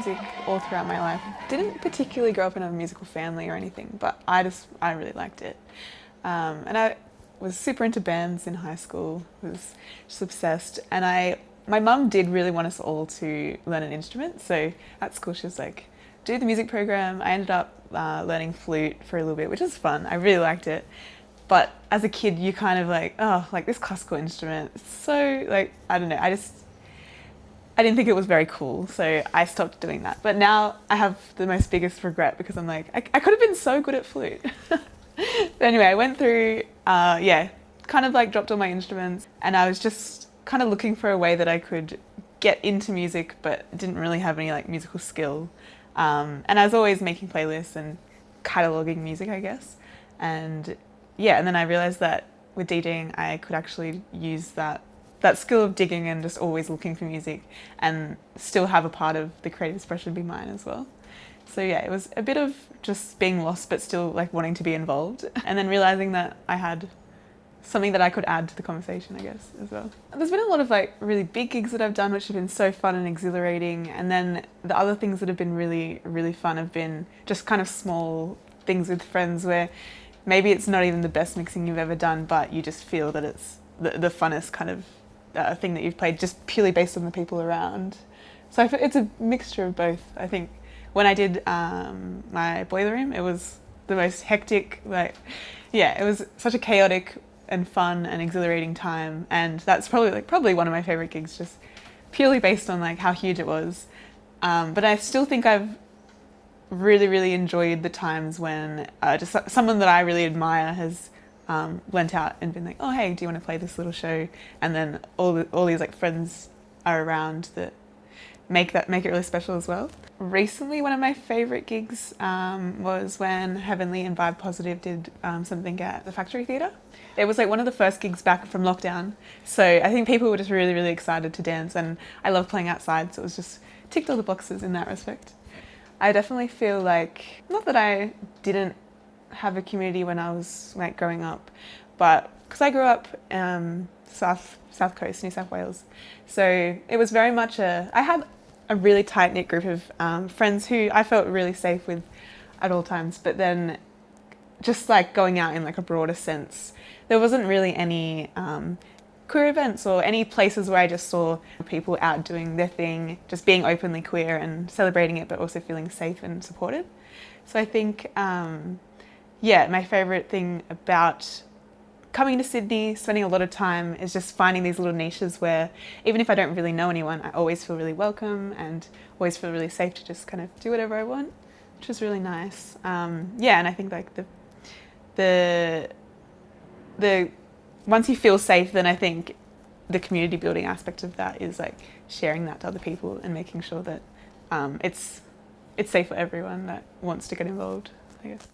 music all throughout my life. Didn't particularly grow up in a musical family or anything, but I really liked it. And I was super into bands in high school, was just obsessed. And my mum did really want us all to learn an instrument. So at school she was like, do the music program. I ended up learning flute for a little bit, which was fun. I really liked it. But as a kid, you kind of like, oh, like this classical instrument, it's so like, I don't know, I didn't think it was very cool, so I stopped doing that. But now I have the most biggest regret because I'm like, I could have been so good at flute. But anyway, I went through, kind of like dropped all my instruments, and I was just kind of looking for a way that I could get into music, but didn't really have any like musical skill. And I was always making playlists and cataloguing music, I guess. And then I realized that with DJing, I could actually use that skill of digging and just always looking for music and still have a part of the creative expression be mine as well. So yeah, it was a bit of just being lost but still like wanting to be involved, and then realizing that I had something that I could add to the conversation, I guess, as well. There's been a lot of like really big gigs that I've done which have been so fun and exhilarating, and then the other things that have been really, really fun have been just kind of small things with friends where maybe it's not even the best mixing you've ever done, but you just feel that it's the funnest kind of thing that you've played just purely based on the people around. So it's a mixture of both. I think when I did my boiler room, it was the most hectic, it was such a chaotic and fun and exhilarating time, and that's probably one of my favorite gigs, just purely based on like how huge it was. But I still think I've really, really enjoyed the times when just someone that I really admire has went out and been like, oh hey, do you want to play this little show? And then all these like friends are around that make it really special as well. Recently, one of my favourite gigs was when Heavenly and Vibe Positive did something at the Factory Theatre. It was like one of the first gigs back from lockdown, so I think people were just really, really excited to dance, and I love playing outside, so it was just ticked all the boxes in that respect. I definitely feel like, not that I didn't have a community when I was like growing up, but because I grew up South Coast, New South Wales, so it was very much I had a really tight-knit group of friends who I felt really safe with at all times, but then just like going out in like a broader sense, there wasn't really any queer events or any places where I just saw people out doing their thing, just being openly queer and celebrating it, but also feeling safe and supported. So I think, my favourite thing about coming to Sydney, spending a lot of time, is just finding these little niches where even if I don't really know anyone, I always feel really welcome and always feel really safe to just kind of do whatever I want, which is really nice. And I think like the once you feel safe, then I think the community building aspect of that is like sharing that to other people and making sure that it's safe for everyone that wants to get involved, I guess.